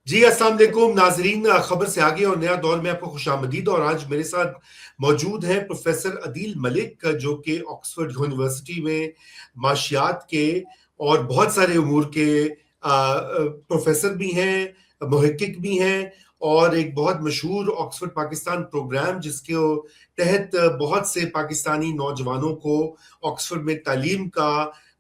جی السلام علیکم ناظرین، خبر سے آگے اور نیا دور میں آپ کو خوش آمدید. اور آج میرے ساتھ موجود ہیں پروفیسر عدیل ملک، جو کہ آکسفورڈ یونیورسٹی میں معاشیات کے اور بہت سارے امور کے پروفیسر بھی ہیں، محقق بھی ہیں، اور ایک بہت مشہور آکسفورڈ پاکستان پروگرام جس کے تحت بہت سے پاکستانی نوجوانوں کو آکسفورڈ میں تعلیم کا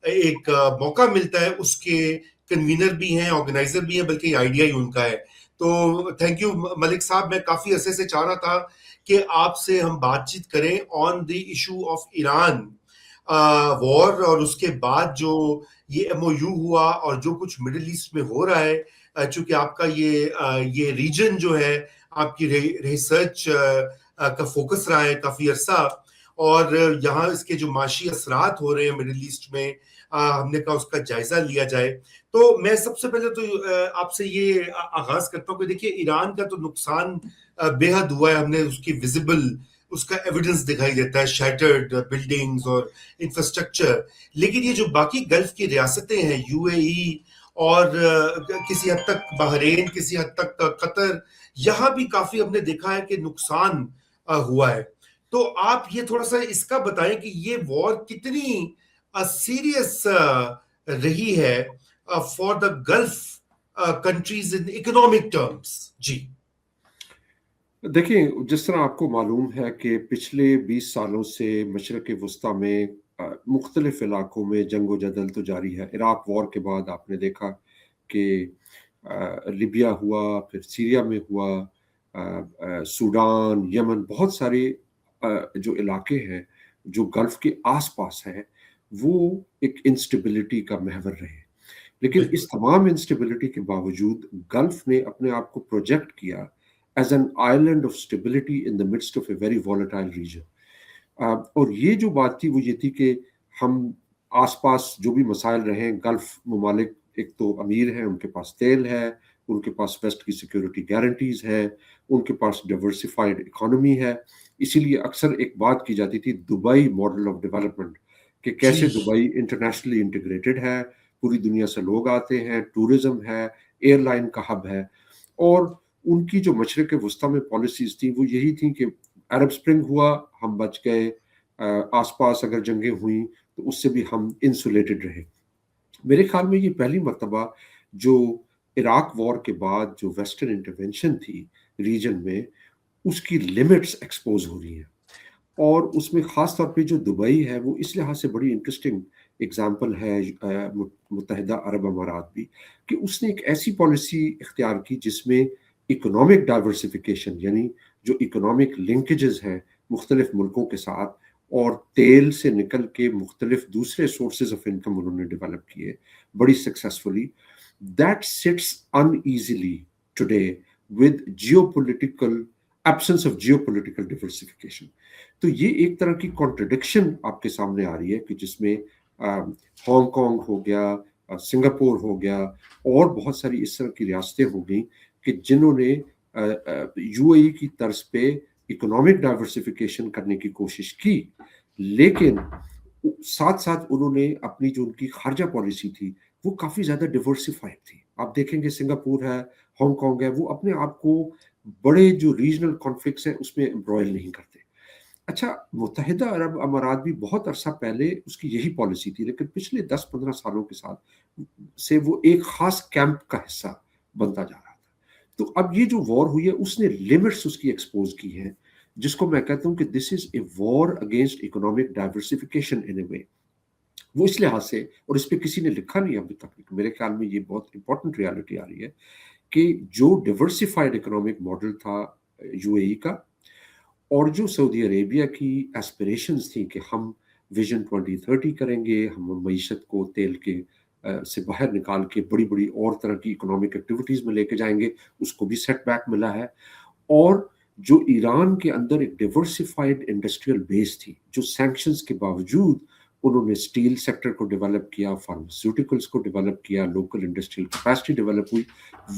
ایک موقع ملتا ہے، اس کے کنوینر بھی ہیں، آرگنائزر بھی ہیں، بلکہ یہ آئیڈیا ہی ان کا ہے. تو تھینک یو ملک صاحب. میں کافی عرصے سے چاہ رہا تھا کہ آپ سے ہم بات چیت کریں آن دی ایشو آف ایران وار، اور اس کے بعد جو یہ ایم او یو ہوا اور جو کچھ مڈل ایسٹ میں ہو رہا ہے. چونکہ آپ کا یہ ریجن جو ہے آپ کی ریسرچ کا فوکس رہا ہے کافی عرصہ، اور یہاں اس کے جو معاشی اثرات ہو رہے ہیں مڈل ایسٹ میں، ہم نے کہا اس کا جائزہ لیا جائے. تو میں سب سے پہلے تو آپ سے یہ آغاز کرتا ہوں کہ دیکھیے ایران کا تو نقصان بے حد ہوا ہے. ہم نے اس کی ویزیبل اس کا ایویڈنس دکھائی دیتا ہے، شیٹرڈ بلڈنگز اور انفراسٹرکچر. لیکن یہ جو باقی گلف کی ریاستیں ہیں، یو اے ای اور کسی حد تک بحرین، کسی حد تک قطر، یہاں بھی کافی ہم نے دیکھا ہے کہ نقصان ہوا ہے. تو آپ یہ تھوڑا سا اس کا بتائیں کہ یہ وار کتنی سیریس رہی ہے for the Gulf countries in economic terms. جی دیکھیں، جس طرح آپ کو معلوم ہے کہ پچھلے 20 سالوں سے مشرق وسطیٰ میں مختلف علاقوں میں جنگ و جدل تو جاری ہے. عراق وار کے بعد آپ نے دیکھا کہ لیبیا ہوا، پھر سیریا میں ہوا، سوڈان، یمن، بہت سارے جو علاقے ہیں جو گلف کے آس پاس ہیں وہ ایک انسٹیبلٹی کا محور رہے. لیکن اس تمام انسٹیبلٹی کے باوجود گلف نے اپنے آپ کو پروجیکٹ کیا as an island of stability in the midst of a very volatile region. اور یہ جو بات تھی وہ یہ تھی کہ ہم آس پاس جو بھی مسائل رہیں، گلف ممالک ایک تو امیر ہیں، ان کے پاس تیل ہے، ان کے پاس ویسٹ کی سیکیورٹی گارنٹیز ہے، ان کے پاس ڈائیورسفائیڈ اکانومی ہے. اسی لیے اکثر ایک بات کی جاتی تھی دبئی ماڈل آف ڈیولپمنٹ، کہ کیسے دبئی انٹرنیشنلی انٹیگریٹڈ ہے، پوری دنیا سے لوگ آتے ہیں، ٹورزم ہے، ایئر لائن کا ہب ہے. اور ان کی جو مشرق وسطیٰ میں پالیسیز تھیں وہ یہی تھیں کہ عرب سپرنگ ہوا ہم بچ گئے، آس پاس اگر جنگیں ہوئیں تو اس سے بھی ہم انسولیٹڈ رہے. میرے خیال میں یہ پہلی مرتبہ جو عراق وار کے بعد جو ویسٹرن انٹرونشن تھی ریجن میں، اس کی لیمٹس ایکسپوز ہو رہی ہیں. اور اس میں خاص طور پہ جو دبئی ہے وہ اس لحاظ سے بڑی انٹرسٹنگ اگزامپل ہے متحدہ عرب امارات بھی، کہ اس نے ایک ایسی پالیسی اختیار کی جس میں اکنامک ڈائیورسفیکیشن، یعنی جو اکنامک لنکیجز ہیں مختلف ملکوں کے ساتھ، اور تیل سے نکل کے مختلف دوسرے سورسز آف انکم انہوں نے ڈیولپ کیے بڑی successfully. That sits in easily today with geopolitical absence of geopolitical diversification. تو یہ ایک طرح کی کانٹرڈکشن آپ کے سامنے آ رہی ہے کہ جس میں ہانگ کانگ ہو گیا، سنگاپور ہو گیا، اور بہت ساری اس طرح کی ریاستیں ہو گئیں کہ جنہوں نے یو اے ای کی طرز پہ اکنامک ڈائیورسفیکیشن کرنے کی کوشش کی، لیکن ساتھ ساتھ انہوں نے اپنی جو ان کی خارجہ پالیسی تھی وہ کافی زیادہ ڈیورسفائڈ تھی. آپ دیکھیں گے سنگاپور ہے، ہانگ کانگ ہے، وہ اپنے آپ کو بڑے جو ریجنل کانفلکٹس ہیں اس میں امبرائل نہیں کرتے. اچھا، متحدہ عرب امارات بھی بہت عرصہ پہلے اس کی یہی پالیسی تھی، لیکن پچھلے 10-15 سالوں کے ساتھ سے وہ ایک خاص کیمپ کا حصہ بنتا جا رہا تھا. تو اب یہ جو وار ہوئی ہے اس نے لیمٹس اس کی ایکسپوز کی ہیں، جس کو میں کہتا ہوں کہ دس از اے وار اگینسٹ اکنامک ڈائیورسفیکیشن ان اے وے. وہ اس لحاظ سے، اور اس پہ کسی نے لکھا نہیں ابھی تک، میرے خیال میں یہ بہت امپورٹنٹ ریالٹی آ رہی ہے کہ جو ڈیورسفائڈ اکنامک ماڈل تھا یو اے ای کا، اور جو سعودی عربیہ کی ایسپریشنز تھیں کہ ہم ویژن 2030 کریں گے، ہم معیشت کو تیل کے سے باہر نکال کے بڑی بڑی اور طرح کی اکنامک ایکٹیویٹیز میں لے کے جائیں گے، اس کو بھی سیٹ بیک ملا ہے. اور جو ایران کے اندر ایک ڈیورسفائڈ انڈسٹریل بیس تھی، جو سینکشنز کے باوجود انہوں نے اسٹیل سیکٹر کو ڈیولپ کیا، فارماسیوٹیکلز کو ڈیولپ کیا، لوکل انڈسٹریل کیپیسٹی ڈیولپ ہوئی،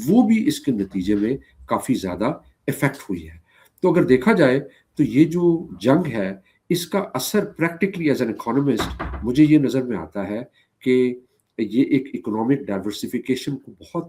وہ بھی اس کے نتیجے میں کافی زیادہ افیکٹ ہوئی ہے. تو اگر دیکھا جائے تو یہ جو جنگ ہے اس کا اثر پریکٹیکلی ایز این اکانومسٹ مجھے یہ نظر میں آتا ہے کہ یہ ایک اکنامک ڈائیورسفیکیشن کو بہت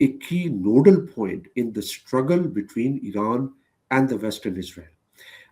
a key nodal point in the struggle between Iran and the Western Israel.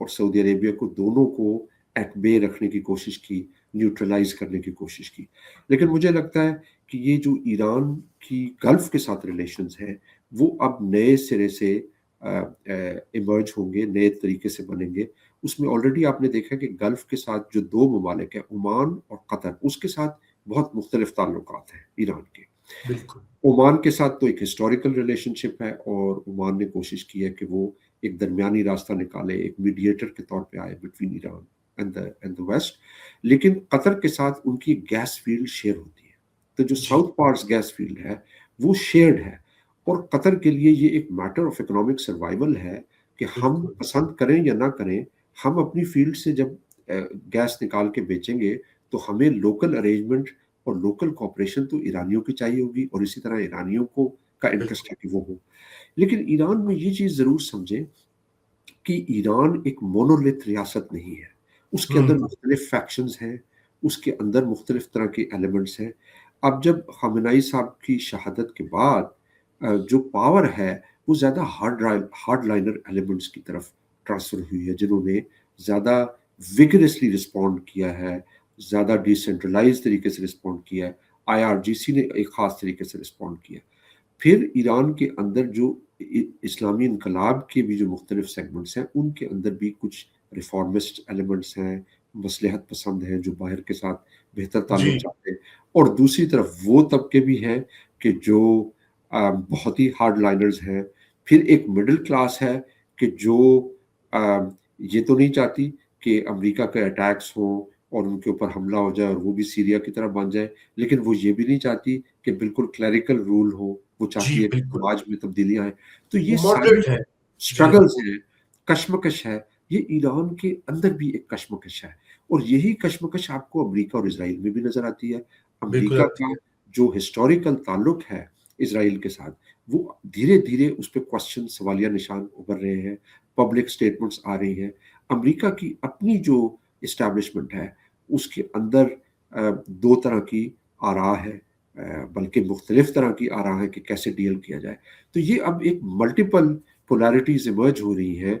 اور سعودی عربیہ کو دونوں کو ایٹ بے رکھنے کی کوشش کی, نیوٹرلائز کرنے کی کوشش کی. لیکن مجھے لگتا ہے کہ یہ جو ایران کی گلف کے ساتھ ریلیشنز ہیں وہ اب نئے سرے سے ایمرج ہوں گے, نئے طریقے سے بنیں گے. اس میں آلریڈی آپ نے دیکھا کہ گلف کے ساتھ جو دو ممالک ہیں, عمان اور قطر, اس کے ساتھ بہت مختلف تعلقات ہیں ایران کے. بالکل عمان کے ساتھ تو ایک ہسٹوریکل ریلیشن شپ ہے, اور عمان نے کوشش کی ہے کہ وہ ایک درمیانی راستہ نکالے, ایک میڈیٹر کے طور پہ آئے between Iran and the West. لیکن قطر کے ساتھ ان کی گیس فیلڈ شیئر ہوتی ہے, تو جو جی ساؤتھ پارٹس گیس فیلڈ ہے وہ شیئرڈ ہے, اور قطر کے لیے یہ ایک میٹر آف اکنامک سروائیول ہے کہ ہم بالکل پسند کریں یا نہ کریں, ہم اپنی فیلڈ سے جب گیس نکال کے بیچیں گے تو ہمیں لوکل ارینجمنٹ اور لوکل کوپریشن تو ایرانیوں کی چاہیے ہوگی, اور اسی طرح ایرانیوں کو کا انٹرسٹ بالکل ہے کہ وہ ہو. لیکن ایران میں یہ چیز ضرور سمجھیں کہ ایران ایک مونولیتھ ریاست نہیں ہے, اس کے اندر مختلف فیکشنز ہیں, اس کے اندر مختلف طرح کے ایلیمنٹس ہیں. اب جب خامنہئی صاحب کی شہادت کے بعد جو پاور ہے وہ زیادہ ہارڈ لائنر ایلیمنٹس کی طرف ٹرانسفر ہوئی ہے, جنہوں نے زیادہ ویگرسلی رسپونڈ کیا ہے, زیادہ ڈی سینٹرلائز طریقے سے رسپونڈ کیا ہے. IRGC نے ایک خاص طریقے سے رسپونڈ کیا. پھر ایران کے اندر جو اسلامی انقلاب کے بھی جو مختلف سیگمنٹس ہیں, ان کے اندر بھی کچھ ریفارمسٹ ایلیمنٹس ہیں, مصلحت پسند ہیں جو باہر کے ساتھ بہتر تعلق جی چاہتے ہیں, اور دوسری طرف وہ طبقے بھی ہیں کہ جو بہت ہی ہارڈ لائنرز ہیں. پھر ایک مڈل کلاس ہے کہ جو یہ تو نہیں چاہتی کہ امریکہ کے اٹیکس ہوں اور ان کے اوپر حملہ ہو جائے اور وہ بھی سیریا کی طرح بن جائے, لیکن وہ یہ بھی نہیں چاہتی کہ بالکل کلیریکل رول ہو, وہ جی چاہتی ہے کہ بالکل سماج میں تبدیلیاں ہیں. تو یہ وہ ساری ماڈریٹ ہے. جی سٹرگلز ہیں, کشمکش ہے, یہ ایران کے اندر بھی ایک کشمکش ہے, اور یہی کشمکش آپ کو امریکہ اور اسرائیل میں بھی نظر آتی ہے. بالکل امریکہ آتی کا ہے. جو ہسٹوریکل تعلق ہے اسرائیل کے ساتھ, وہ دھیرے دھیرے اس پہ کوسچن, سوالیہ نشان ابھر رہے ہیں, پبلک سٹیٹمنٹس آ رہی ہیں. امریکہ کی اپنی جو اسٹیبلشمنٹ ہے اس کے اندر دو طرح کی آراء ہے, بلکہ مختلف طرح کی آراء ہے کہ کیسے ڈیل کیا جائے. تو یہ اب ایک ملٹیپل polarities emerge ہو رہی ہیں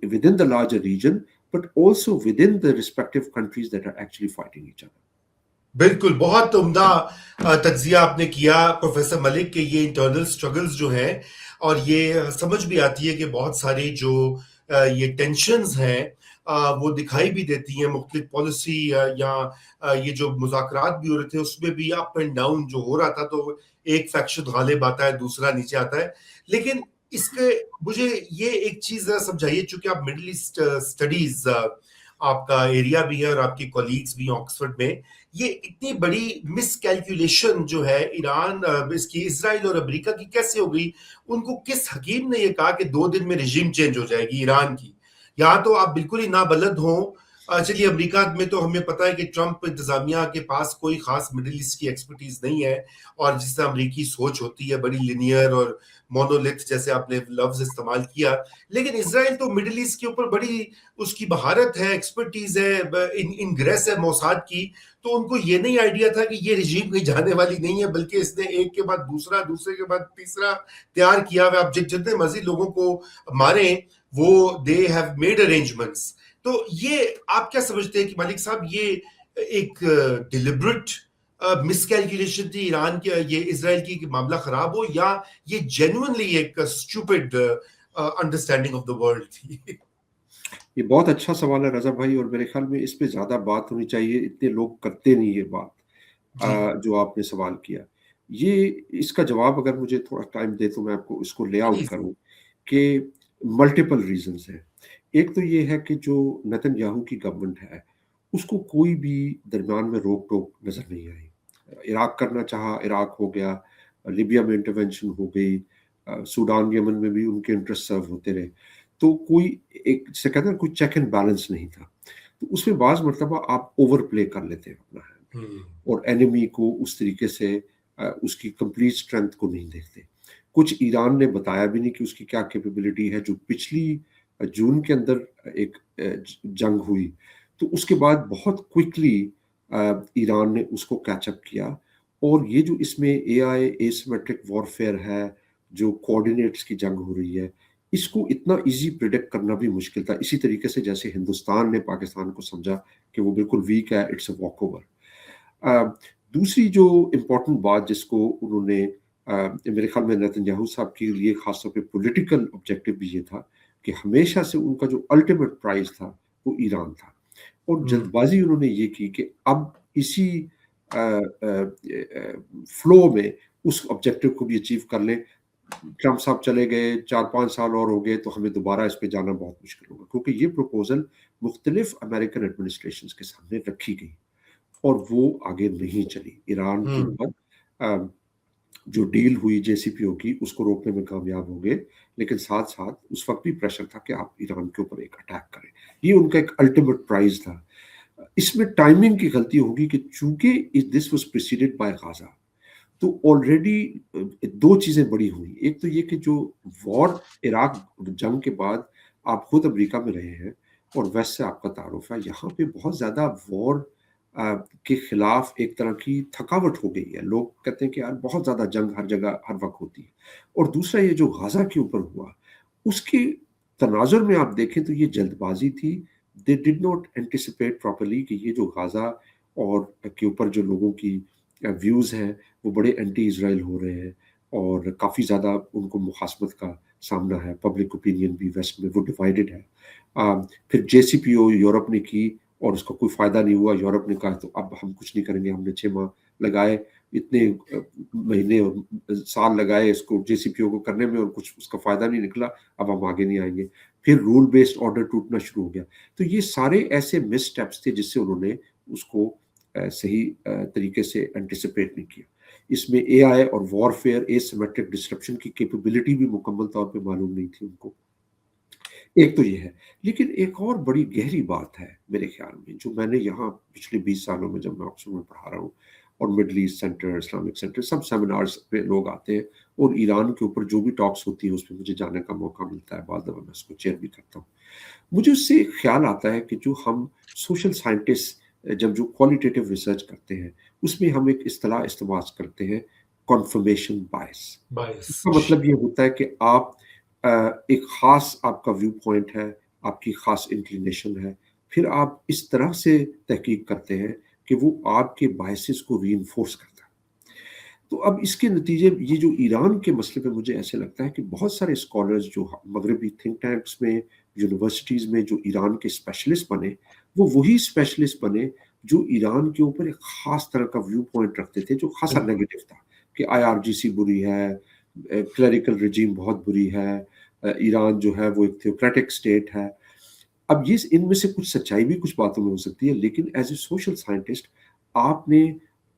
within the larger region, but also within the respective countries that are actually fighting each other. بالکل بہت عمدہ تجزیہ آپ نے کیا پروفیسر ملک کہ یہ انٹرنل سٹرگلز جو ہیں, اور یہ سمجھ بھی آتی ہے کہ بہت ساری جو یہ ٹینشنز ہیں وہ دکھائی بھی دیتی ہیں مختلف پالیسی, یا یہ جو مذاکرات بھی ہو رہے تھے اس میں بھی اپ اینڈ ڈاؤن جو ہو رہا تھا, تو ایک فیکشن غالب آتا ہے دوسرا نیچے آتا ہے. لیکن اس کے مجھے یہ ایک چیز ذرا سمجھائیے, چونکہ آپ مڈل ایسٹ اسٹڈیز آپ کا ایریا بھی ہے اور آپ کی کولیگز بھی ہیں آکسفورڈ میں, یہ اتنی بڑی مس کیلکولیشن جو ہے ایران اس کی, اسرائیل اور امریکہ کی کیسے ہو گئی؟ ان کو کس حکیم نے یہ کہا کہ 2 دن میں رژیم چینج ہو جائے گی ایران کی؟ یہاں تو آپ بالکل ہی نابلد ہوں. چلیے امریکہ میں تو ہمیں پتہ ہے کہ ٹرمپ انتظامیہ کے پاس کوئی خاص مڈل ایسٹ کی ایکسپرٹیز نہیں ہے, اور جس طرح امریکی سوچ ہوتی ہے بڑی لینئر اور مونولیتھ جیسے آپ نے لفظ استعمال کیا. لیکن اسرائیل تو مڈل ایسٹ کے اوپر بڑی اس کی بہارت ہے, ایکسپرٹیز ہے, انگریس ہے موساد کی. تو ان کو یہ نہیں آئیڈیا تھا کہ یہ رژیم کہیں جانے والی نہیں ہے, بلکہ اس نے ایک کے بعد دوسرا, دوسرے کے بعد تیسرا تیار کیا ہوا. اب جتنے مزید لوگوں کو ماریں وہ دے ہیو میڈ ارینجمنٹس. تو یہ آپ کیا سمجھتے ہیں کہ مالک صاحب یہ ایک ڈیلیبریٹ مس کیلکولیشن تھی ایران کی, یہ اسرائیل کی کہ معاملہ خراب ہو, یا یہ جینوئنلی ایک stupid understanding of the world تھی؟ یہ بہت اچھا سوال ہے رضا بھائی, اور میرے خیال میں اس پہ زیادہ بات ہونی چاہیے, اتنے لوگ کرتے نہیں یہ بات جی جو آپ نے سوال کیا. یہ اس کا جواب اگر مجھے تھوڑا ٹائم دے تو میں آپ کو اس کو لے آؤٹ کروں کہ ملٹیپل ریزنز ہیں. ایک تو یہ ہے کہ جو نیتن یاہو کی گورنمنٹ ہے اس کو کوئی بھی درمیان میں روک ٹوک نظر نہیں آئی. عراق کرنا چاہا, عراق ہو گیا, لیبیا میں انٹرونشن ہو گئی, سوڈان یمن میں بھی ان کے انٹرسٹ سرو ہوتے رہے. تو کوئی ایک جسے کہتے ہیں کوئی چیک اینڈ بیلنس نہیں تھا. تو اس میں بعض مرتبہ آپ اوور پلے کر لیتے ہیں اپنا ہینڈ, اور اینیمی کو اس طریقے سے اس کی کمپلیٹ اسٹرینتھ کو نہیں دیکھتے. کچھ ایران نے بتایا بھی نہیں کہ اس کی کیا کیپیبلٹی ہے. جو پچھلی جون کے اندر ایک جنگ ہوئی تو اس کے بعد بہت کوئکلی ایران نے اس کو کیچ اپ کیا, اور یہ جو اس میں اے آئی ایسیمیٹرک وارفیئر ہے, جو کوآرڈینیٹس کی جنگ ہو رہی ہے, اس کو اتنا ایزی پریڈکٹ کرنا بھی مشکل تھا، اسی طریقے سے جیسے ہندوستان نے پاکستان کو سمجھا کہ وہ بالکل ویک ہے، اٹس اے واک اوور۔ دوسری جو امپورٹنٹ بات جس کو انہوں نے میرے خیال میں نیتن یاہو صاحب کے لیے خاص طور پہ پولیٹیکل آبجیکٹو بھی یہ تھا کہ ہمیشہ سے ان کا جو الٹیمیٹ پرائز تھا وہ ایران تھا، اور جلد بازی انہوں نے یہ کی کہ اب اسی فلو میں اس آبجیکٹو کو بھی اچیو کر لیں۔ ٹرمپ صاحب چلے گئے، 4-5 سال اور ہو گئے تو ہمیں دوبارہ اس پہ جانا بہت مشکل ہوگا، کیونکہ یہ پروپوزل مختلف امریکن ایڈمنسٹریشنز کے سامنے رکھی گئی اور وہ آگے نہیں چلی۔ ایران کے اوپر جو ڈیل ہوئی جے سی پی او کی اس کو روکنے میں کامیاب ہو گئے، لیکن ساتھ ساتھ اس وقت بھی پریشر تھا کہ آپ ایران کے اوپر ایک اٹیک کریں، یہ ان کا ایک الٹیمیٹ پرائز تھا۔ اس میں ٹائمنگ کی غلطی ہوگی کہ چونکہ دس واز پریسیڈڈ بائی غازہ، تو آلریڈی دو چیزیں بڑی ہوئی۔ ایک تو یہ کہ جو وار عراق جنگ کے بعد آپ خود امریکہ میں رہے ہیں اور ویسٹ سے آپ کا تعارف ہے، یہاں پہ بہت زیادہ وار کے خلاف ایک طرح کی تھکاوٹ ہو گئی ہے، لوگ کہتے ہیں کہ یار بہت زیادہ جنگ ہر جگہ ہر وقت ہوتی ہے۔ اور دوسرا یہ جو غزہ کے اوپر ہوا، اس کے تناظر میں آپ دیکھیں تو یہ جلد بازی تھی، they did not anticipate properly کہ یہ جو غزہ اور کے اوپر جو لوگوں کی ویوز ہیں وہ بڑے اینٹی اسرائیل ہو رہے ہیں، اور کافی زیادہ ان کو مخاصمت کا سامنا ہے، پبلک اوپینین بھی ویسٹ میں وہ ڈیوائیڈڈ ہے۔ پھر جے سی پی او یورپ نے کی اور اس کا کوئی فائدہ نہیں ہوا، یورپ نے کہا تو اب ہم کچھ نہیں کریں گے، ہم نے 6 ماہ لگائے، اتنے مہینے اور سال لگائے اس کو جے سی پی او کو کرنے میں اور کچھ اس کا فائدہ نہیں نکلا، اب ہم آگے نہیں آئیں گے۔ پھر رول بیسڈ آرڈر ٹوٹنا شروع ہو گیا۔ تو یہ سارے ایسے مس اسٹیپس تھے جس سے انہوں نے اس کو صحیح طریقے سے انٹیسپیٹ نہیں کیا۔ اس میں اے آئی اور وار فیئر اے سیمیٹرک ڈسرپشن کی کیپیبلٹی بھی مکمل طور پہ معلوم نہیں تھی ان کو۔ ایک تو یہ ہے، لیکن ایک اور بڑی گہری بات ہے میرے خیال میں، جو میں نے یہاں پچھلے 20 سالوں میں جب میں آکسفورڈ میں پڑھا رہا ہوں اور Middle East centre, Islamic centre, سب سیمینارز پہ لوگ آتے ہیں اور ایران کے اوپر جو بھی ٹاکس ہوتی ہے اس پہ مجھے جانے کا موقع ملتا ہے، بعض دفعہ میں اس کو چیئر بھی کرتا ہوں۔ مجھے اس سے ایک خیال آتا ہے کہ جو ہم سوشل سائنٹسٹ جب جو کوالٹیٹیو ریسرچ کرتے ہیں اس میں ہم ایک اصطلاح استعمال کرتے ہیں، کنفرمیشن بائس۔ اس کا مطلب یہ ہوتا ہے کہ آپ ایک خاص آپ کا ویو پوائنٹ ہے، آپ کی خاص انکلینیشن ہے، پھر آپ اس طرح سے تحقیق کرتے ہیں کہ وہ آپ کے بائسز کو ری انفورس کرتا ہے۔ تو اب اس کے نتیجے یہ جو ایران کے مسئلے پہ مجھے ایسے لگتا ہے کہ بہت سارے اسکالرز جو مغربی تھنک ٹینکس میں، یونیورسٹیز میں جو ایران کے اسپیشلسٹ بنے، وہ وہی اسپیشلسٹ بنے جو ایران کے اوپر ایک خاص طرح کا ویو پوائنٹ رکھتے تھے جو خاصا نیگیٹو تھا، کہ آئی آر جی سی بری ہے، کلیریکل رجیم بہت بری ہے، ایران جو ہے وہ ایک تھیوکریٹک اسٹیٹ ہے۔ اب یہ ان میں سے کچھ سچائی بھی کچھ باتوں میں ہو سکتی ہے، لیکن ایز اے سوشل سائنٹسٹ آپ نے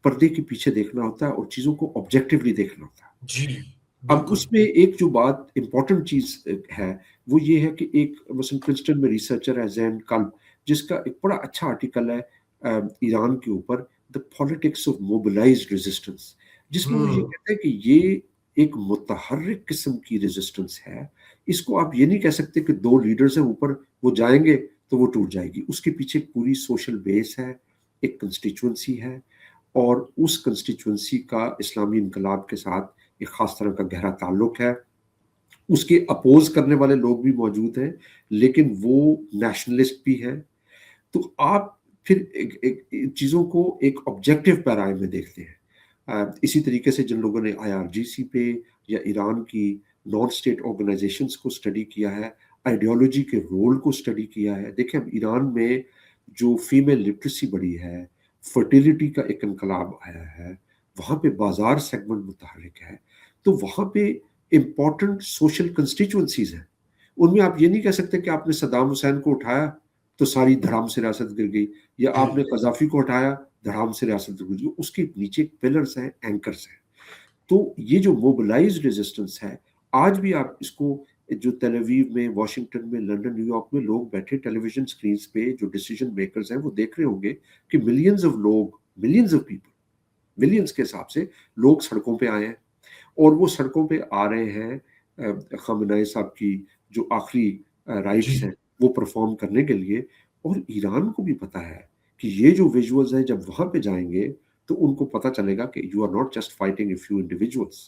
پردے کے پیچھے دیکھنا ہوتا ہے اور چیزوں کو آبجیکٹیولی دیکھنا ہوتا ہے۔ جی اب اس میں ایک جو بات امپورٹنٹ چیز ہے وہ یہ ہے کہ ایک مثلا پرنسٹن میں ریسرچر ہے زین کلب، جس کا ایک بڑا اچھا آرٹیکل ہے ایران کے اوپر، دا پالیٹکس آف موبلائزڈ ریزسٹنس، جس میں وہ یہ کہتا ہے کہ یہ ایک متحرک قسم کی ریزسٹنس ہے۔ اس کو آپ یہ نہیں کہہ سکتے کہ 2 لیڈرز ہیں اوپر وہ جائیں گے تو وہ ٹوٹ جائے گی، اس کے پیچھے پوری سوشل بیس ہے، ایک کنسٹیچوئنسی ہے، اور اس کنسٹیچوئنسی کا اسلامی انقلاب کے ساتھ ایک خاص طرح کا گہرا تعلق ہے۔ اس کے اپوز کرنے والے لوگ بھی موجود ہیں لیکن وہ نیشنلسٹ بھی ہیں۔ تو آپ پھر چیزوں کو ایک آبجیکٹیو پیرائے میں دیکھتے ہیں۔ اسی طریقے سے جن لوگوں نے آئی آر جی سی پہ یا ایران کی نان اسٹیٹ آرگنائزیشنز کو اسٹڈی کیا ہے، آئیڈیالوجی کے رول کو اسٹڈی کیا ہے، دیکھیں اب ایران میں جو فیمیل لٹریسی بڑھی ہے، فرٹیلیٹی کا ایک انقلاب آیا ہے، وہاں پہ بازار سیگمنٹ متحرک ہے، تو وہاں پہ امپورٹنٹ سوشل کنسٹیچوئنسیز ہیں۔ ان میں آپ یہ نہیں کہہ سکتے کہ آپ نے صدام حسین کو اٹھایا تو ساری دھڑام سے ریاست گر گئی، یا آپ نے قذافی کو ہٹایا دھڑام سے ریاست گر گئی۔ اس کے نیچے پلرز ہیں، اینکرز ہیں۔ تو یہ جو موبلائزڈ ریزسٹنس ہے، آج بھی آپ اس کو جو تیل اویو میں، واشنگٹن میں، لندن، نیو یارک میں لوگ بیٹھے ٹیلی ویژن اسکرینز پہ جو ڈیسیجن میکرز ہیں وہ دیکھ رہے ہوں گے کہ ملینز آف لوگ، ملینز آف پیپل، ملینز کے حساب سے لوگ سڑکوں پہ آئے ہیں، اور وہ سڑکوں پہ آ رہے ہیں خامنہ صاحب کی جو آخری رائٹس ہیں وہ پرفارم کرنے کے لیے۔ اور ایران کو بھی پتا ہے کہ یہ جو ویژولز ہیں جب وہاں پہ جائیں گے تو ان کو پتہ چلے گا کہ you are not just fighting a few individuals,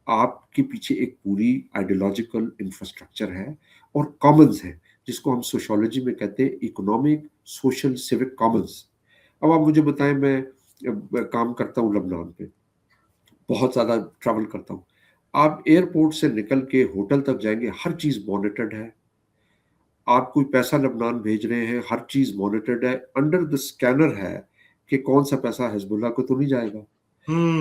آپ کے پیچھے ایک پوری آئیڈیولوجیکل انفراسٹرکچر ہے اور کامنز ہے جس کو ہم سوشولوجی میں کہتے ہیں اکنامک سوشل سیوک کامنز. اب آپ مجھے بتائیں، میں کام کرتا ہوں لبنان پہ، بہت زیادہ ٹریول کرتا ہوں. آپ ایئرپورٹ سے نکل کے ہوٹل تک جائیں گے، ہر چیز مانیٹرڈ ہے. آپ کوئی پیسہ لبنان بھیج رہے ہیں، ہر چیز مانیٹرڈ ہے، انڈر دا اسکینر ہے کہ کون سا پیسہ حزب اللہ کو تو نہیں جائے گا.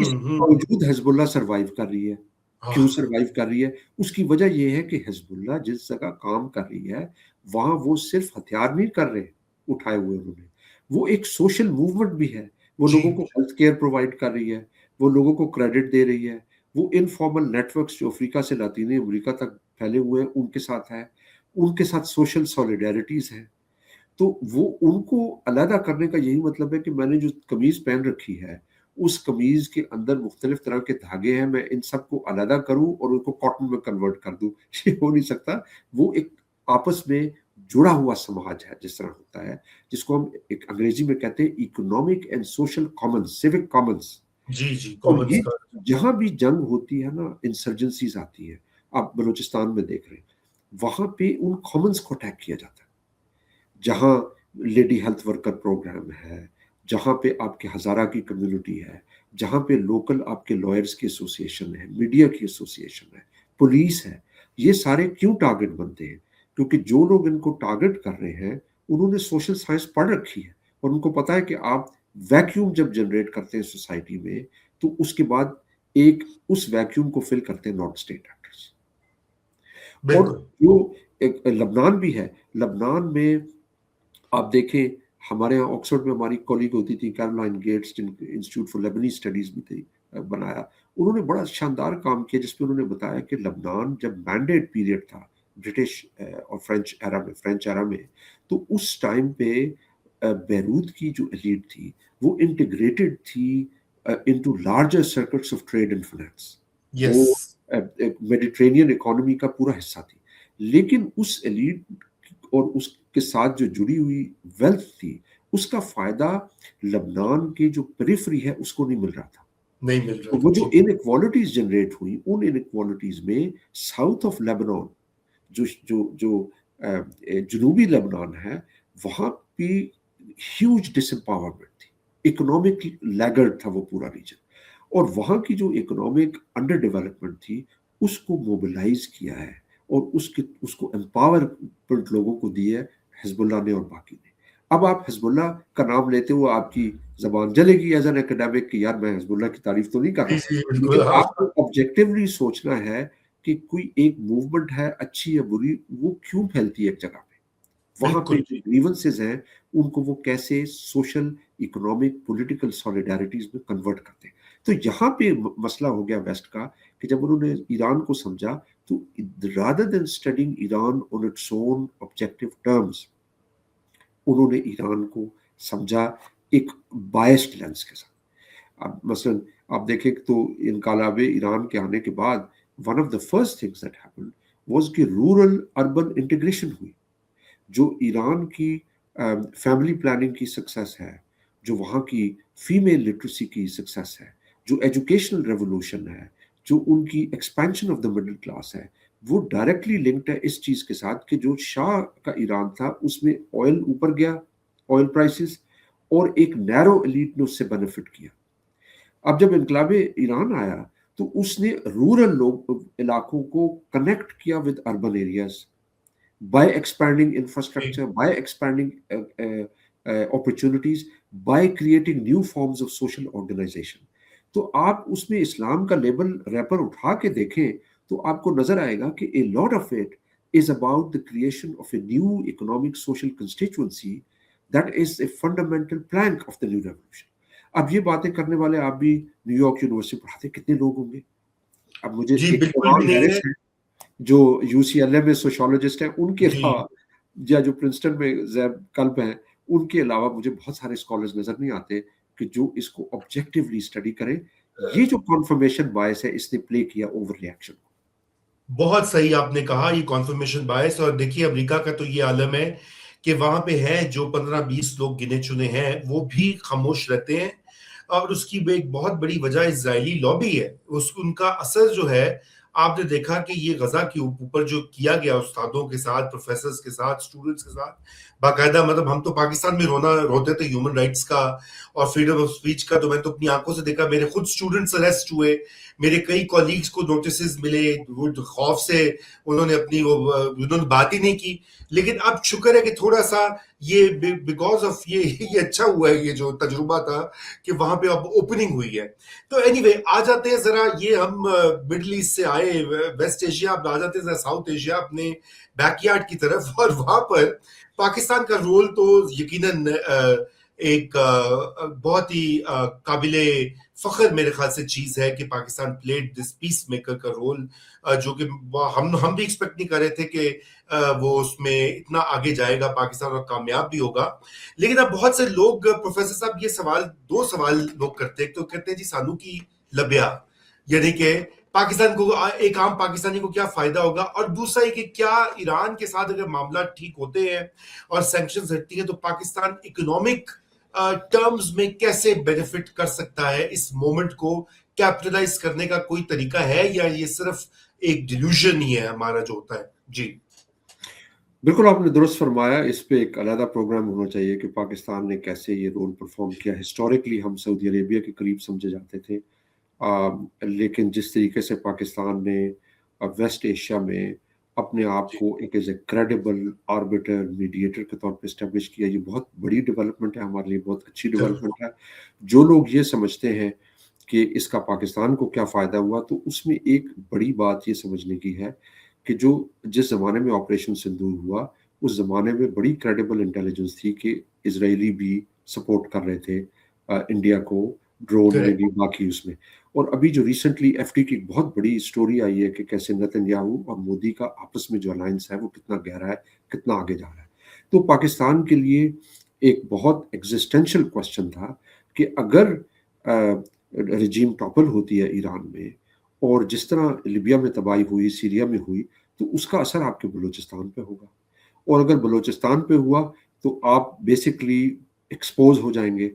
اس کے باوجود حزب اللہ سروائیو کر رہی ہے. کیوں سروائیو کر رہی ہے؟ اس کی وجہ یہ ہے کہ حزب اللہ جس جگہ کام کر رہی ہے وہاں وہ صرف ہتھیار نہیں کر رہے اٹھائے ہوئے انہوں نے، وہ ایک سوشل موومنٹ بھی ہے. وہ لوگوں کو ہیلتھ کیئر پرووائڈ کر رہی ہے، وہ لوگوں کو کریڈٹ دے رہی ہے، وہ انفارمل نیٹ ورکس جو افریقہ سے لاطینی امریکہ تک پھیلے ہوئے ہیں ان کے ساتھ ہے، ان کے ساتھ سوشل سولیڈیرٹیز ہیں. تو وہ ان کو علیحدہ کرنے کا یہی مطلب ہے کہ میں نے جو قمیض پہن رکھی ہے اس قمیض کے اندر مختلف طرح کے دھاگے ہیں، میں ان سب کو علیحدہ کروں اور ان کو کاٹن میں کنورٹ کر دوں. یہ ہو نہیں سکتا. وہ ایک آپس میں جڑا ہوا سماج ہے جس طرح ہوتا ہے، جس کو ہم ایک انگریزی میں کہتے ہیں economic and social Commons, civic Commons. اور یہ جہاں بھی جنگ ہوتی ہے نا، انسرجنسیز آتی ہیں، آپ بلوچستان میں دیکھ رہے ہیں، وہاں پہ ان کامنز کو اٹیک کیا جاتا ہے. جہاں لیڈی ہیلتھ ورکر پروگرام ہے، جہاں پہ آپ کے ہزارہ کی کمیونٹی ہے، جہاں پہ لوکل آپ کے لائرز کی ایسوسیشن ہے، میڈیا کی ایسوسیشن ہے، پولیس ہے، یہ سارے کیوں ٹارگٹ بنتے ہیں؟ کیونکہ جو لوگ ان کو ٹارگٹ کر رہے ہیں انہوں نے سوشل سائنس پڑھ رکھی ہے اور ان کو پتا ہے کہ آپ ویکیوم جب جنریٹ کرتے ہیں سوسائٹی میں تو اس کے بعد ایک اس ویکیوم کو فل کرتے ہیں نان اسٹیٹ ایکٹرز. اور جو ایک لبنان بھی ہے، لبنان میں آپ دیکھیں، ہمارے یہاں آکسفورڈ میں ہماری کولیگ ہوتی تھی کیرولائن گیٹس، جن انسٹیٹیوٹ فار لیبنی اسٹڈیز بھی تھی بنایا. انہوں نے بڑا شاندار کام کیا جس پہ انہوں نے بتایا کہ لبنان جب مینڈیٹ پیریڈ تھا برٹش اور فرینچ ایرا میں تو اس ٹائم پہ بیروت کی جو ایلیٹ تھی وہ انٹیگریٹڈ تھی into larger circles of trade and finance. وہ میڈیٹرینین اکانومی کا پورا حصہ تھی. لیکن اس ایلیٹ اور اس کے ساتھ جو جڑی ہوئی ویلتھ تھی اس کا فائدہ لبنان کے جو پریفری ہے اس کو نہیں مل رہا تھا. وہ جو ان ایکوالٹیز جنریٹ ہوئی، ان ان ایکوالٹیز میں ساؤتھ آف لیبنان جو جنوبی لبنان ہے وہاں پہ ہیوج ڈس امپاورمنٹ تھی، اکنامک لیگرڈ تھا وہ پورا ریجن. اور وہاں کی جو اکنامک انڈر ڈیولپمنٹ تھی اس کو موبلائز کیا ہے اور اس کو امپاورمنٹ لوگوں کو دی ہے حزب اللہ نے اور باقی نے. اب آپ حزب اللہ کا نام لیتے ہوئے آپ کی زبان جلے گی ایز این اکیڈمک کہ یار میں حزب اللہ کی تعریف تو نہیں کر رہا، لیکن آپ کو آبجیکٹیولی سوچنا ہے کہ کوئی ایک موومنٹ ہے اچھی یا بری، وہ کیوں پھیلتی ہے ایک جگہ پہ، وہاں پہ جو گریونسز ہیں ان کو وہ کیسے سوشل اکنامک پولیٹیکل سولیڈیرٹیز میں کنورٹ کرتے ہیں. تو یہاں پہ مسئلہ ہو گیا ویسٹ کا کہ جب انہوں نے ایران کو سمجھا تو rather than studying Iran on its own objective terms انہوں نے ایران کو سمجھا ایک بائسڈ لینس کے ساتھ. اب مثلا آپ دیکھیں تو انقلاب ایران کے آنے کے بعد one of the first things that happened was کہ رورل اربن انٹیگریشن ہوئی. جو ایران کی فیملی پلاننگ کی سکسیس ہے، جو وہاں کی فیمیل لٹریسی کی سکسیس ہے، جو ایجوکیشنل ریولوشن ہے، جو ان کی expansion of the middle class ہے، وہ ڈائریکٹلی لنکڈ ہے اس چیز کے ساتھ کہ جو شاہ کا ایران تھا اس میں آئل اوپر گیا، آئل پرائسز، اور ایک نیرو ایلیٹ نے اس سے بینیفٹ کیا. اب جب انقلاب ایران آیا تو اس نے رورل علاقوں کو کنیکٹ کیا with urban areas by expanding infrastructure, by expanding opportunities, by creating new forms of social organization. تو آپ اس میں اسلام کا لیبل ریپر اٹھا کے دیکھیں تو آپ کو نظر آئے گا کہ a lot of it is about the creation of a new economic social constituency that is a fundamental plank of the new revolution. اب یہ باتیں کرنے والے آپ بھی نیو یارک یونیورسٹی پڑھاتے کتنے لوگ ہوں گے؟ اب مجھے جو یو سی ایل اے میں سوشولوجسٹ ہیں ان کے علاوہ یا جو پرنسٹن میں زیب کلب ہیں ان کے علاوہ مجھے بہت سارے اسکالرز نظر نہیں آتے کہ جو اس کو آبجیکٹیولی اسٹڈی کریں. یہ جو کنفرمیشن بائس ہے اس نے پلے کیا اوور ریئیکشن کو. بہت صحیح آپ نے کہا، یہ کنفرمیشن بائس. اور دیکھیے امریکہ کا تو یہ عالم ہے کہ وہاں پہ ہے جو 15-20 لوگ گنے چنے ہیں وہ بھی خاموش رہتے ہیں. اور اس کی ایک بہت بڑی وجہ اسرائیلی لابی ہے. ان کا اثر جو ہے آپ نے دیکھا کہ یہ غزہ کے اوپر جو کیا گیا استادوں کے ساتھ، پروفیسرز کے ساتھ، اسٹوڈنٹس کے ساتھ، باقاعدہ مطلب ہم تو پاکستان میں روتے تھے ہیومن رائٹس کا اور فریڈم آف اسپیچ کا، تو میں تو اپنی آنکھوں سے دیکھا، میرے خود اسٹوڈنٹس اریسٹ ہوئے، میرے کئی کولیگز کو نوٹسز ملے، وہ خوف سے انہوں نے بات ہی نہیں کی. لیکن اب شکر ہے کہ تھوڑا سا یہ بیکاز آف یہ اچھا ہوا ہے، یہ جو تجربہ تھا کہ وہاں پہ اب اوپننگ ہوئی ہے. تو اینی وے آ جاتے ہیں ذرا، یہ ہم مڈل ایسٹ سے آئے، ویسٹ ایشیا، اب آ جاتے ہیں ذرا ساؤتھ ایشیا اپنے بیک یارڈ کی طرف، اور وہاں پر پاکستان کا رول تو یقیناً ایک بہت ہی قابل فخر میرے خیال سے چیز ہے کہ پاکستان پلیڈ دس پیس میکر کا رول، جو کہ ہم بھی ایکسپیکٹ نہیں کر رہے تھے کہ وہ اس میں اتنا آگے جائے گا پاکستان اور کامیاب بھی ہوگا. لیکن اب بہت سے لوگ پروفیسر صاحب یہ دو سوال لوگ کرتے ہیں، تو کہتے ہیں جی سانو کی لبیا، یعنی کہ پاکستان کو، ایک عام پاکستانی کو کیا فائدہ ہوگا، اور دوسرا یہ کہ کیا ایران کے ساتھ اگر معاملات ٹھیک ہوتے ہیں اور سینکشنز ہٹتی ہیں تو پاکستان اکنامک ٹرمز میں کیسے بینیفٹ کر سکتا ہے، اس مومنٹ کو کیپٹلائز کرنے کا کوئی طریقہ ہے، یا یہ صرف ایک ڈیلیوژن ہی ہے ہمارا جو ہوتا ہے؟ جی بالکل آپ نے درست فرمایا. اس پہ ایک علیحدہ پروگرام ہونا چاہیے کہ پاکستان نے کیسے یہ رول پرفارم کیا. ہسٹوریکلی ہم سعودی عربیہ کے قریب سمجھے جاتے تھے، لیکن جس طریقے سے پاکستان نے ویسٹ ایشیا میں اپنے آپ جی کو ایک as a credible arbiter, mediator کے طور پہ اسٹیبلش کیا، یہ بہت بڑی ڈیولپمنٹ ہے ہمارے لیے، بہت اچھی ضرور. ڈیولپمنٹ ہے. جو لوگ یہ سمجھتے ہیں کہ اس کا پاکستان کو کیا فائدہ ہوا، تو اس میں ایک بڑی بات یہ سمجھنے کی ہے کہ جس زمانے میں آپریشن سندور ہوا، اس زمانے میں بڑی کریڈیبل انٹیلیجنس تھی کہ اسرائیلی بھی سپورٹ کر رہے تھے انڈیا کو، ڈرون میں کریکٹ. بھی، باقی اس میں. اور ابھی جو ریسنٹلی ایف ٹی کی بہت بڑی سٹوری آئی ہے کہ کیسے نتن یاہو اور مودی کا آپس میں جو الائنس ہے وہ کتنا گہرا ہے، کتنا آگے جا رہا ہے. تو پاکستان کے لیے ایک بہت ایگزسٹینشل کوشچن تھا کہ اگر رجیم ٹاپل ہوتی ہے ایران میں، اور جس طرح لیبیا میں تباہی ہوئی، سیریا میں ہوئی، تو اس کا اثر آپ کے بلوچستان پہ ہوگا. اور اگر بلوچستان پہ ہوا تو آپ بیسکلی ایکسپوز ہو جائیں گے.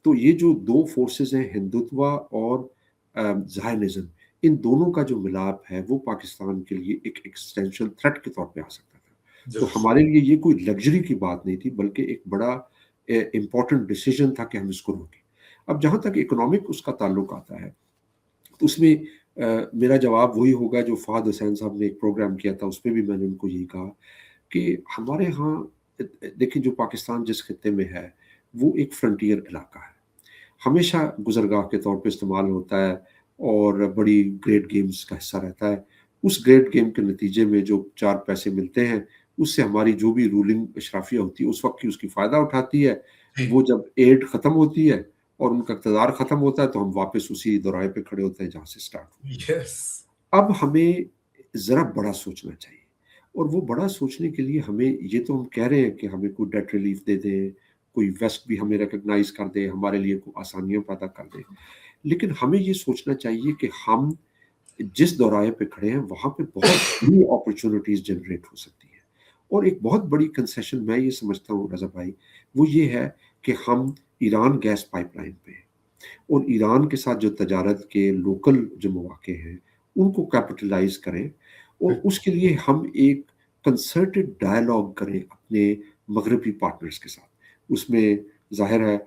تو یہ جو دو فورسز ہیں، ہندوتوا اور زائنزم، ان دونوں کا جو ملاپ ہے وہ پاکستان کے لیے ایک ایکسٹینشل تھریٹ کے طور پہ آ سکتا تھا. تو ضرور. ہمارے لیے یہ کوئی لگژری کی بات نہیں تھی، بلکہ ایک بڑا امپورٹنٹ ڈیسیجن تھا کہ ہم اس کو روکیں. اب جہاں تک اکنامک اس کا تعلق آتا ہے، تو اس میں میرا جواب وہی ہوگا جو فہد حسین صاحب نے ایک پروگرام کیا تھا، اس میں بھی میں نے ان کو یہی کہا کہ ہمارے ہاں دیکھیں، جو پاکستان جس خطے میں ہے وہ ایک فرنٹیئر علاقہ ہے، ہمیشہ گزرگاہ کے طور پہ استعمال ہوتا ہے اور بڑی گریٹ گیمز کا حصہ رہتا ہے. اس گریٹ گیم کے نتیجے میں جو چار پیسے ملتے ہیں، اس سے ہماری جو بھی رولنگ اشرافیہ ہوتی ہے اس وقت کی اس کی فائدہ اٹھاتی ہے. جی وہ جب ایڈ ختم ہوتی ہے اور ان کا اقتدار ختم ہوتا ہے تو ہم واپس اسی دورائے پہ کھڑے ہوتے ہیں جہاں سے سٹارٹ ہوئی. یس. اب ہمیں ذرا بڑا سوچنا چاہیے، اور وہ بڑا سوچنے کے لیے ہمیں یہ تو ہم کہہ رہے ہیں کہ ہمیں کوئی ڈیٹ ریلیف دے دیں، کوئی ویسٹ بھی ہمیں ریکگنائز کر دے، ہمارے لیے کوئی آسانیاں پیدا کر دے. لیکن ہمیں یہ سوچنا چاہیے کہ ہم جس دورائے پہ کھڑے ہیں وہاں پہ بہت بڑی اپرچونٹیز جنریٹ ہو سکتی ہیں. اور ایک بہت بڑی کنسیشن میں یہ سمجھتا ہوں رضا بھائی، وہ یہ ہے کہ ہم ایران گیس پائپ لائن پہ ہیں، اور ایران کے ساتھ جو تجارت کے لوکل جو مواقع ہیں ان کو کیپٹلائز کریں، اور اس کے لیے ہم ایک کنسرٹڈ ڈائلاگ کریں اپنے مغربی پارٹنرز کے ساتھ. اس میں ظاہر ہے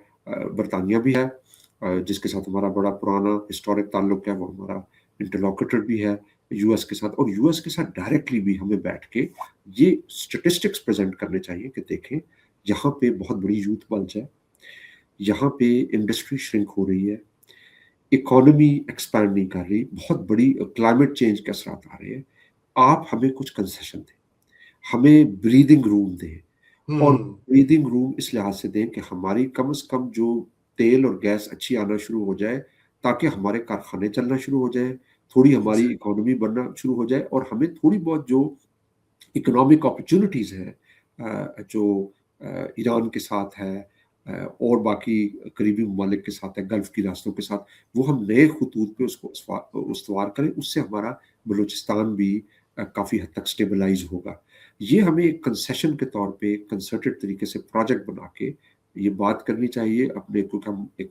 برطانیہ بھی ہے، جس کے ساتھ ہمارا بڑا پرانا ہسٹورک تعلق ہے، وہ ہمارا انٹرلوکیٹر بھی ہے یو ایس کے ساتھ، اور یو ایس کے ساتھ ڈائریکٹلی بھی ہمیں بیٹھ کے یہ اسٹیٹسٹکس پریزنٹ کرنے چاہیے کہ دیکھیں یہاں پہ بہت بڑی یوتھ بلج ہے، یہاں پہ انڈسٹری شرنک ہو رہی ہے، اکانومی ایکسپینڈ نہیں کر رہی، بہت بڑی کلائمیٹ چینج کے اثرات آ رہے ہیں. آپ ہمیں کچھ کنسیشن دیں، ہمیں بریدنگ روم دیں، اور بریدنگ روم اس لحاظ سے دیں کہ ہماری کم از کم جو تیل اور گیس اچھی آنا شروع ہو جائے، تاکہ ہمارے کارخانے چلنا شروع ہو جائے، تھوڑی ہماری اکانومی بڑھنا شروع ہو جائے، اور ہمیں تھوڑی بہت جو اکنامک اپرچونٹیز ہیں جو ایران کے ساتھ ہے اور باقی قریبی ممالک کے ساتھ ہے، گلف کی ریاستوں کے ساتھ، وہ ہم نئے خطوط پہ اس کو استوار کریں. اس سے ہمارا بلوچستان بھی کافی حد تک سٹیبلائز ہوگا. یہ ہمیں ایک کنسیشن کے طور پہ کنسرٹڈ طریقے سے پروجیکٹ بنا کے یہ بات کرنی چاہیے اپنے، کیونکہ ہم ایک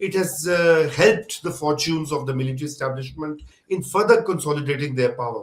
it has helped the fortunes of the military establishment in further consolidating their power?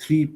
3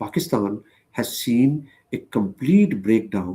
Pakistan has seen a complete breakdown